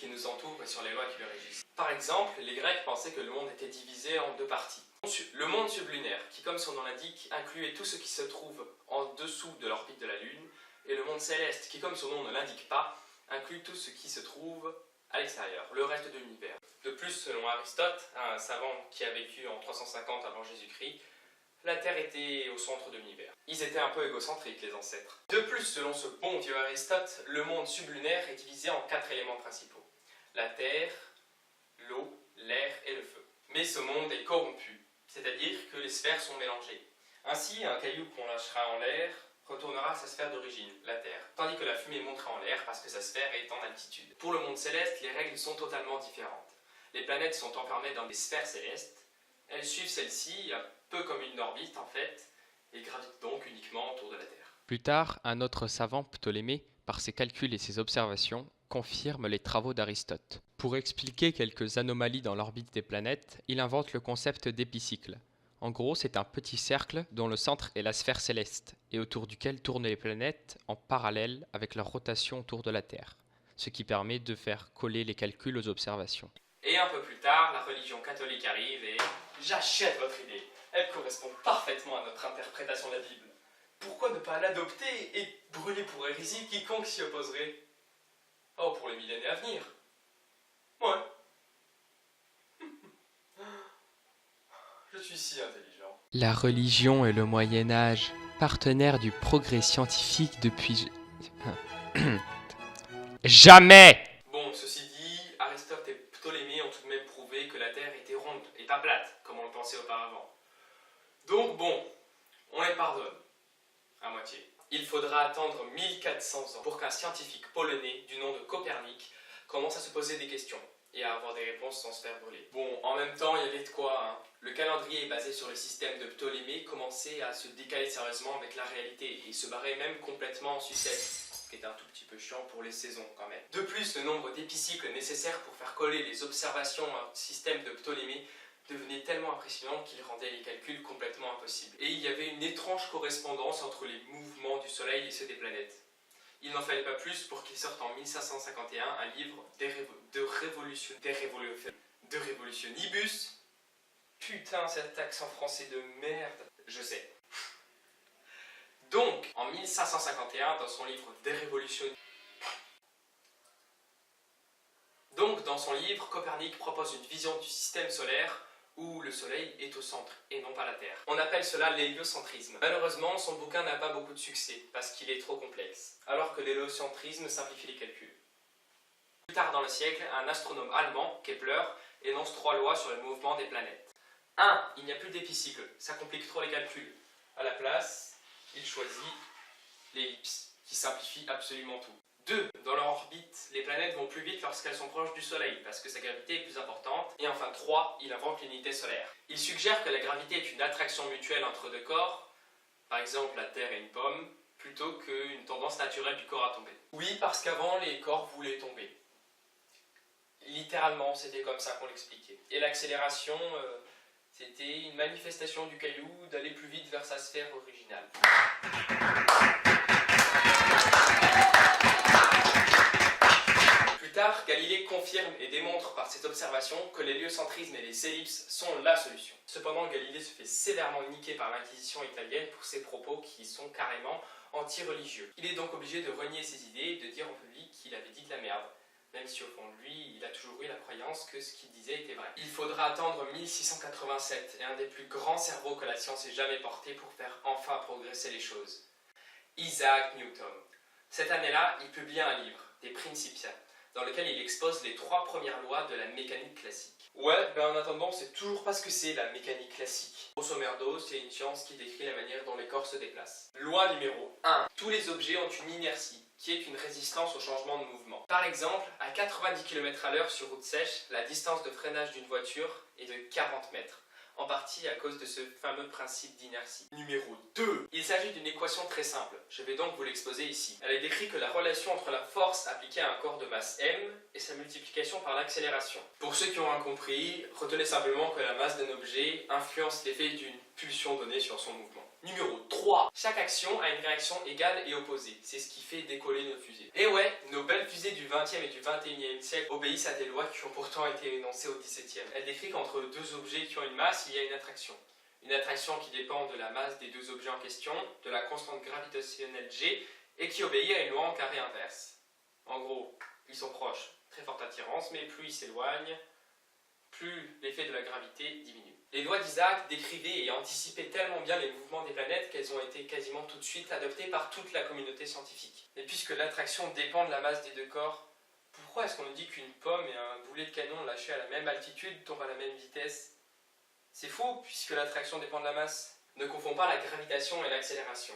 qui nous entoure et sur les lois qui le régissent. Par exemple, les Grecs pensaient que le monde était divisé en deux parties. Le monde sublunaire, qui comme son nom l'indique, incluait tout ce qui se trouve en dessous de l'orbite de la Lune, et le monde céleste, qui comme son nom ne l'indique pas, inclut tout ce qui se trouve à l'extérieur, le reste de l'univers. De plus, selon Aristote, un savant qui a vécu en 350 avant Jésus-Christ, la Terre était au centre de l'univers. Ils étaient un peu égocentriques, les ancêtres. De plus, selon ce bon vieux Aristote, le monde sublunaire est divisé en 4 éléments principaux. La Terre, l'eau, l'air et le feu. Mais ce monde est corrompu, c'est-à-dire que les sphères sont mélangées. Ainsi, un caillou qu'on lâchera en l'air retournera à sa sphère d'origine, la Terre, tandis que la fumée montera en l'air parce que sa sphère est en altitude. Pour le monde céleste, les règles sont totalement différentes. Les planètes sont enfermées dans des sphères célestes, elles suivent celle-ci, un peu comme une orbite en fait, et gravitent donc uniquement autour de la Terre. Plus tard, un autre savant, Ptolémée, par ses calculs et ses observations, confirme les travaux d'Aristote. Pour expliquer quelques anomalies dans l'orbite des planètes, il invente le concept d'épicycle. En gros, c'est un petit cercle dont le centre est la sphère céleste, et autour duquel tournent les planètes en parallèle avec leur rotation autour de la Terre, ce qui permet de faire coller les calculs aux observations. Et un peu plus tard, la religion catholique arrive et... J'achète votre idée. Elle correspond parfaitement à notre interprétation de la Bible. Pourquoi ne pas l'adopter et brûler pour hérésie quiconque s'y opposerait? Oh, pour les millénaires à venir. Ouais. Je suis si intelligent. La religion et le Moyen-Âge, partenaires du progrès scientifique depuis... Jamais! Bon, ceci dit, Aristote et Ptolémée ont tout de même prouvé que la Terre était ronde et pas plate, comme on le pensait auparavant. Donc bon, on les pardonne. À moitié. Il faudra attendre 1400 ans pour qu'un scientifique polonais du nom de Copernic commence à se poser des questions et à avoir des réponses sans se faire brûler. Bon, en même temps, il y avait de quoi, hein. Le calendrier basé sur le système de Ptolémée commençait à se décaler sérieusement avec la réalité et se barrait même complètement en sucette, ce qui était un tout petit peu chiant pour les saisons quand même. De plus, le nombre d'épicycles nécessaires pour faire coller les observations au système de Ptolémée devenait tellement impressionnant qu'il rendait les calculs complètement impossibles. Et il y avait une étrange correspondance entre les mouvements du Soleil et ceux des planètes. Il n'en fallait pas plus pour qu'il sorte en 1551 un livre de révolutionnibus. Putain, cet accent français de merde. Je sais. Donc, en 1551, dans son livre dans son livre, Copernic propose une vision du système solaire où le Soleil est au centre et non pas la Terre. On appelle cela l'héliocentrisme. Malheureusement, son bouquin n'a pas beaucoup de succès parce qu'il est trop complexe, alors que l'héliocentrisme simplifie les calculs. Plus tard dans le siècle, un astronome allemand, Kepler, énonce 3 lois sur le mouvement des planètes. 1. Il n'y a plus d'épicycle, ça complique trop les calculs. À la place, il choisit l'ellipse, qui simplifie absolument tout. 2. Dans leur orbite, les planètes vont plus vite lorsqu'elles sont proches du Soleil, parce que sa gravité est plus importante. Et enfin 3. Il invente l'unité solaire. Il suggère que la gravité est une attraction mutuelle entre deux corps, par exemple la Terre et une pomme, plutôt qu'une tendance naturelle du corps à tomber. Oui, parce qu'avant, les corps voulaient tomber. Littéralement, c'était comme ça qu'on l'expliquait. Et l'accélération, c'était une manifestation du caillou d'aller plus vite vers sa sphère originale. Plus tard, Galilée confirme et démontre par ses observations que l'héliocentrisme et les ellipses sont la solution. Cependant, Galilée se fait sévèrement niquer par l'Inquisition italienne pour ses propos qui sont carrément anti-religieux. Il est donc obligé de renier ses idées et de dire en public qu'il avait dit de la merde. Même si au fond de lui, il a toujours eu la croyance que ce qu'il disait était vrai. Il faudra attendre 1687 et un des plus grands cerveaux que la science ait jamais porté pour faire enfin progresser les choses. Isaac Newton. Cette année-là, il publie un livre, des Principia, dans lequel il expose les 3 premières lois de la mécanique classique. Ouais, en attendant, on sait toujours pas ce que c'est la mécanique classique. Grosso merdo, c'est une science qui décrit la manière dont les corps se déplacent. Loi numéro 1. Tous les objets ont une inertie, qui est une résistance au changement de mouvement. Par exemple, à 90 km/h sur route sèche, la distance de freinage d'une voiture est de 40 mètres. En partie à cause de ce fameux principe d'inertie. Numéro 2. Il s'agit d'une équation très simple. Je vais donc vous l'exposer ici. Elle décrit que la relation entre la force appliquée à un corps de masse m et sa multiplication par l'accélération. Pour ceux qui ont rien compris, retenez simplement que la masse d'un objet influence l'effet d'une pulsion donnée sur son mouvement. Numéro 3. Chaque action a une réaction égale et opposée. C'est ce qui fait décoller nos fusées. Et ouais, nos belles fusées du 20e et du 21e siècle obéissent à des lois qui ont pourtant été énoncées au 17e. Elles décrivent qu'entre deux objets qui ont une masse, il y a une attraction. Une attraction qui dépend de la masse des deux objets en question, de la constante gravitationnelle G, et qui obéit à une loi en carré inverse. En gros, ils sont proches, très forte attirance, mais plus ils s'éloignent, plus l'effet de la gravité diminue. Les lois d'Isaac décrivaient et anticipaient tellement bien les mouvements des planètes qu'elles ont été quasiment tout de suite adoptées par toute la communauté scientifique. Et puisque l'attraction dépend de la masse des deux corps, pourquoi est-ce qu'on nous dit qu'une pomme et un boulet de canon lâchés à la même altitude tombent à la même vitesse? C'est faux, puisque l'attraction dépend de la masse. Ne confond pas la gravitation et l'accélération.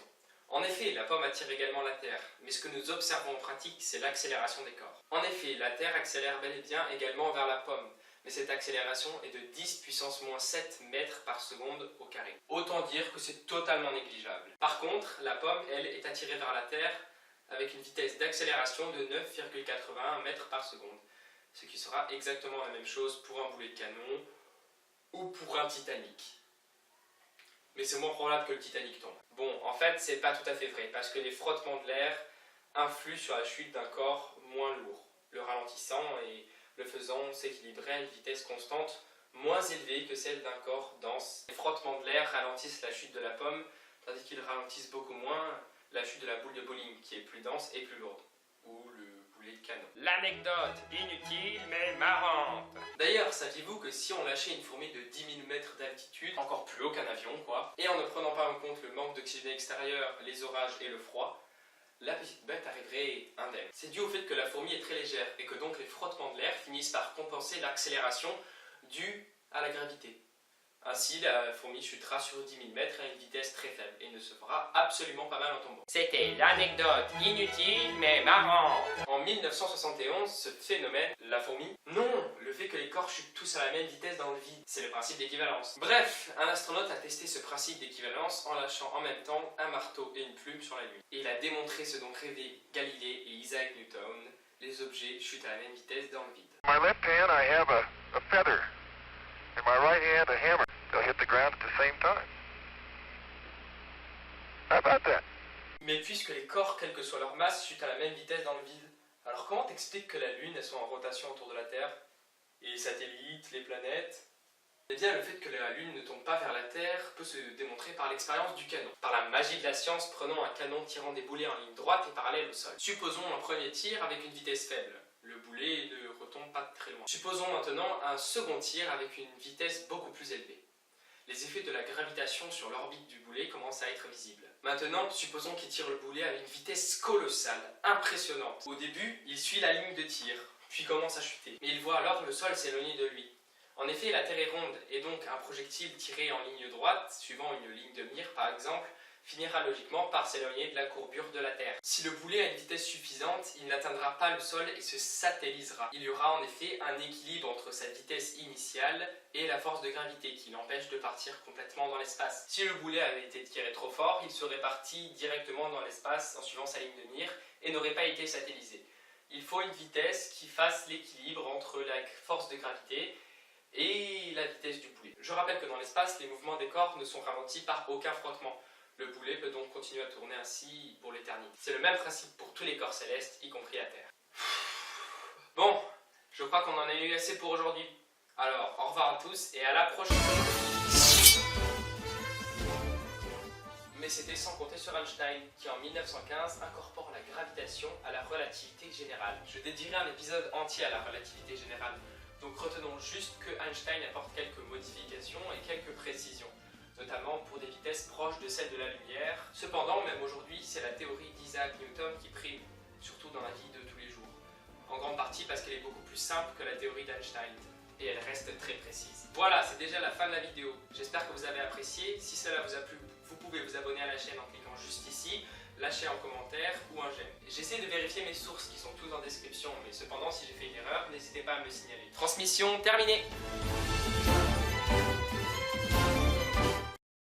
En effet, la pomme attire également la Terre, mais ce que nous observons en pratique, c'est l'accélération des corps. En effet, la Terre accélère bel et bien également vers la pomme, mais cette accélération est de 10 puissance moins 7 mètres par seconde au carré. Autant dire que c'est totalement négligeable. Par contre, la pomme, elle, est attirée vers la Terre avec une vitesse d'accélération de 9,81 mètres par seconde, ce qui sera exactement la même chose pour un boulet de canon ou pour un Titanic. Mais c'est moins probable que le Titanic tombe. Bon, en fait, c'est pas tout à fait vrai, parce que les frottements de l'air influent sur la chute d'un corps moins lourd, le ralentissant et le faisant s'équilibrer à une vitesse constante moins élevée que celle d'un corps dense. Les frottements de l'air ralentissent la chute de la pomme, tandis qu'ils ralentissent beaucoup moins la chute de la boule de bowling, qui est plus dense et plus lourde, ou le boulet de canon. L'anecdote inutile mais marrante. D'ailleurs, saviez-vous que si on lâchait une fourmi de 10 000 mètres d'altitude, encore plus haut qu'un avion quoi, et en ne prenant pas en compte le manque d'oxygène extérieur, les orages et le froid, la petite bête arriverait indemne. C'est dû au fait que la fourmi est très légère et que donc les frottements de l'air finissent par compenser l'accélération due à la gravité. Ainsi, la fourmi chutera sur 10 000 mètres à une vitesse très faible et ne se fera absolument pas mal en tombant. C'était l'anecdote inutile mais marrante. En 1971, ce phénomène, la fourmi, non, le fait que les corps chutent tous à la même vitesse dans le vide, c'est le principe d'équivalence. Bref, un astronaute a testé ce principe d'équivalence en lâchant en même temps un marteau et une plume sur la Lune. Et il a démontré ce dont rêvaient Galilée et Isaac Newton, les objets chutent à la même vitesse dans le vide. In my left hand I have a feather. In my right hand a hammer. They'll hit the ground at the same time. How about that? Mais puisque les corps, quelle que soit leur masse, chutent à la même vitesse dans le vide, alors comment t'expliques que la Lune, elle soit en rotation autour de la Terre? Et les satellites, les planètes? Eh bien, le fait que la Lune ne tombe pas vers la Terre peut se démontrer par l'expérience du canon. Par la magie de la science, prenons un canon tirant des boulets en ligne droite et parallèle au sol. Supposons un premier tir avec une vitesse faible. Le boulet ne retombe pas très loin. Supposons maintenant un second tir avec une vitesse beaucoup plus élevée. Les effets de la gravitation sur l'orbite du boulet commencent à être visibles. Maintenant, supposons qu'il tire le boulet à une vitesse colossale, impressionnante. Au début, il suit la ligne de tir, puis commence à chuter. Mais il voit alors le sol s'éloigner de lui. En effet, la Terre est ronde, et donc un projectile tiré en ligne droite, suivant une ligne de mire par exemple, finira logiquement par s'éloigner de la courbure de la Terre. Si le boulet a une vitesse suffisante, il n'atteindra pas le sol et se satellisera. Il y aura en effet un équilibre entre sa vitesse initiale et la force de gravité qui l'empêche de partir complètement dans l'espace. Si le boulet avait été tiré trop fort, il serait parti directement dans l'espace en suivant sa ligne de mire et n'aurait pas été satellisé. Il faut une vitesse qui fasse l'équilibre entre la force de gravité et la vitesse du boulet. Je rappelle que dans l'espace, les mouvements des corps ne sont ralentis par aucun frottement. Le boulet peut donc continuer à tourner ainsi pour l'éternité. C'est le même principe pour tous les corps célestes, y compris la Terre. Bon, je crois qu'on en a eu assez pour aujourd'hui. Alors, au revoir à tous et à la prochaine. Mais c'était sans compter sur Einstein, qui en 1915 incorpore la gravitation à la relativité générale. Je dédierai un épisode entier à la relativité générale. Donc retenons juste que Einstein apporte quelques modifications et quelques précisions, notamment pour des vitesses proches de celles de la lumière. Cependant, même aujourd'hui, c'est la théorie d'Isaac Newton qui prime, surtout dans la vie de tous les jours. En grande partie parce qu'elle est beaucoup plus simple que la théorie d'Einstein, et elle reste très précise. Voilà, c'est déjà la fin de la vidéo. J'espère que vous avez apprécié. Si cela vous a plu, vous pouvez vous abonner à la chaîne en cliquant juste ici, lâcher un commentaire ou un j'aime. J'essaie de vérifier mes sources qui sont toutes en description, mais cependant, si j'ai fait une erreur, n'hésitez pas à me le signaler. Transmission terminée.